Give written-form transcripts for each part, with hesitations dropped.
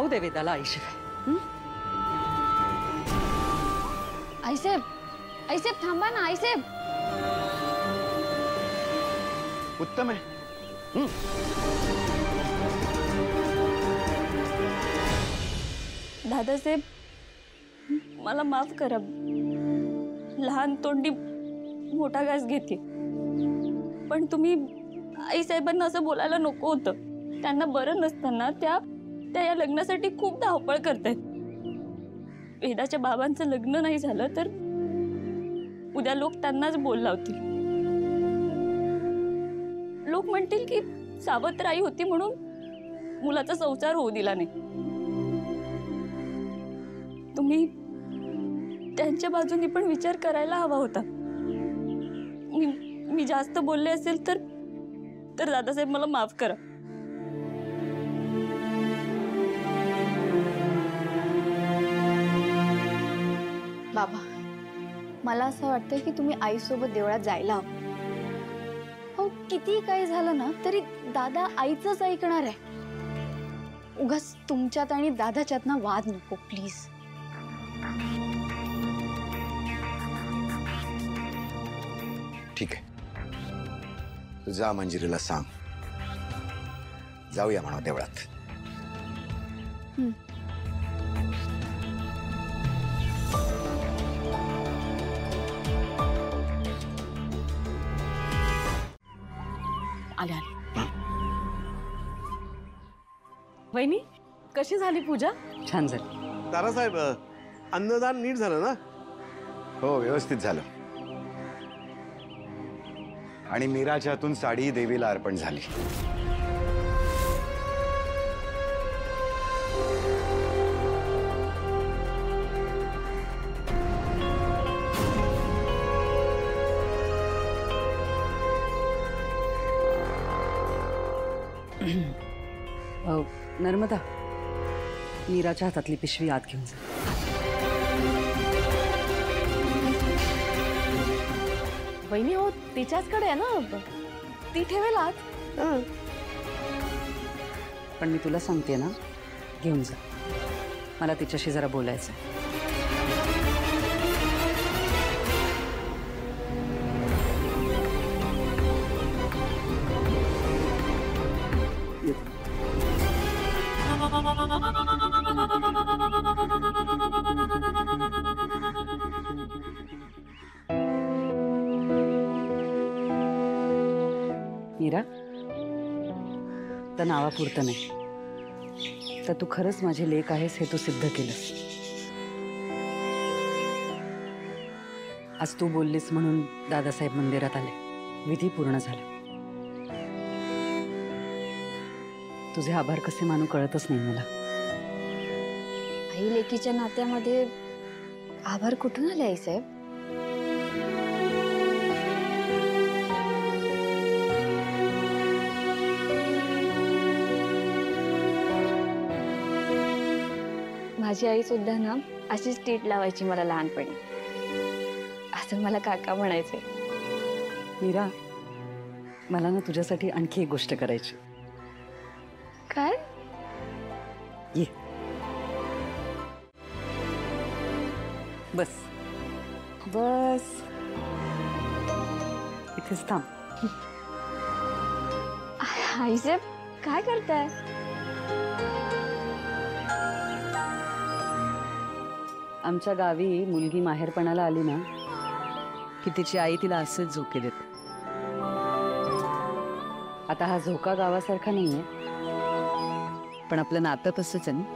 जाऊ दे वेदाला आईशिवाय. आईसाहेब, आईसाहेब थांबा ना आईसाहेब. उत्तम आहे. दादासाहेब मला माफ करा. लहान तोंडी मोठा घास घेते. पण तुम्ही आईसाहेबांना असं बोलायला नको होतं. त्यांना बरं नसताना त्या या लग्नासाठी खूप धावपळ करतायत. वेदाच्या बाबांचं लग्न नाही झालं तर उद्या लोक त्यांनाच बोल लावतील. लोक म्हणतील की सावत्र आई होती म्हणून मुलाचा संसार होऊ दिला नाही. तुम्ही त्यांच्या बाजूने पण विचार करायला हवा होता. मी जास्त बोलले असेल तर दादासाहेब मला माफ करा. बाबा, मला असं वाटतं की तुम्ही आईसोबत देवळात जायला हवं. हो, किती काही झालं ना तरी दादा आईचंच ऐकणार आहे. उगाच तुमच्यात आणि दादाच्यात ना वाद नको प्लीज. ठीक आहे, तू जा मंजिरीला सांग. जाऊया म्हणा देवळात. आले आले. वहिनी, कशी झाली पूजा? छान झाली. तारासाहेब, अन्नदान नीट झालं ना? हो, व्यवस्थित झालं. आणि मीराच्या हातून साडी देवीला अर्पण झाली. नर्मदा, मीराच्या हातातली पिशवी आत घेऊन जा. वहिनी, हो तिच्याचकडे आहे ना, ती ठेवेल आत. पण मी तुला सांगते ना, घेऊन जा. मला तिच्याशी जरा बोलायचं. मीरा, तर नावापुरतं नाही तर तू खरंच माझी लेक आहेस हे तू सिद्ध केलंस. आज तू बोललीस म्हणून दादासाहेब मंदिरात आले. विधी पूर्ण झाला. तुझे आभार कसे मानू कळतच नाही मला. आई लेकीच्या नात्यामध्ये आभार कुठून आले आईसाहेब? माझी आई सुद्धा ना अशीच टीट लावायची मला लहानपणी. असं मला काका म्हणायचे. मीरा, मला ना तुझ्यासाठी आणखी एक गोष्ट करायची. काय? ये बस बस, इथेच थांब. आईसाहेब काय करताय? आमच्या गावी मुलगी माहेरपणाला आली ना की तिची आई तिला असंच झोके देते. आता हा झोका गावासारखा नाहीये, पण आपलं नातं तसंच आहे ना.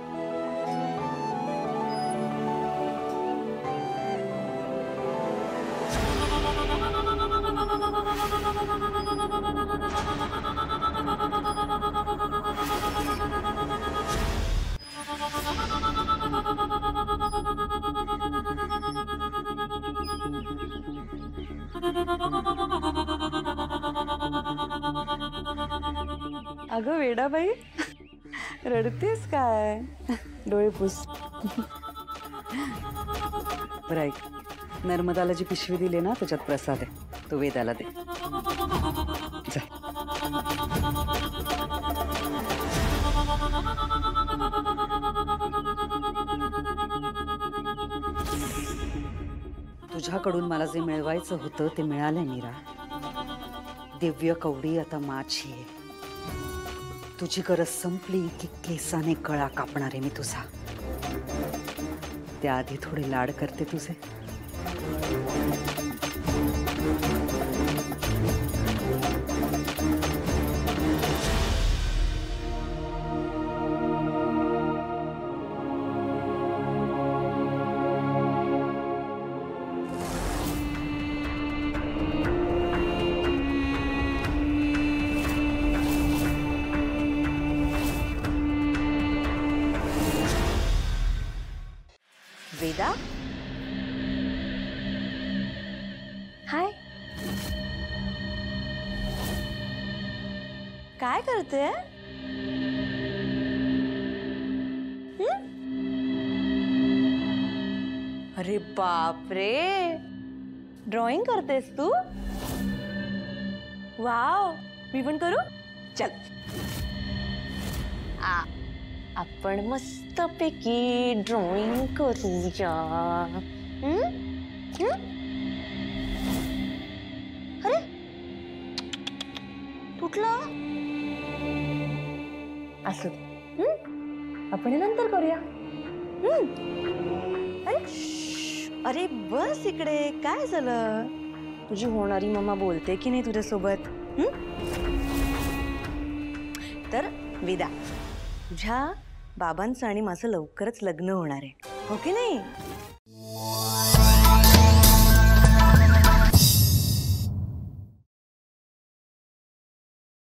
अगं वेडाबाई, रडतेस काय? डोळे पुस. बरं ऐक, नर्मदाला जी पिशवी दिली ना त्याच्यात प्रसाद आहे, तो वेदाला दे. जा. तुझ्याकडून मला जे मिळवायचं होतं ते मिळालंय मीरा. दिव्य कवडी आता माझी आहे. तुझी गरज संपली की केसाने गळा कापणार आहे मी तुझा. त्याआधी थोडे लाड करते तुझे. वेदा, हाय. काय करते? अरे बापरे, ड्रॉइंग करतेस तू? वाव, मी पण करू? चल. आपण मस्तपैकी ड्रॉइंग करूया. अरे तुटलं. असं आपण हे नंतर करूया. अरे बस इकडे. काय झालं? तुझी होणारी मम्मा बोलते की नाही तुझ्यासोबत? तर विदा, तुझ्या बाबांचं आणि माझं लवकरच लग्न होणार आहे, हो की नाही?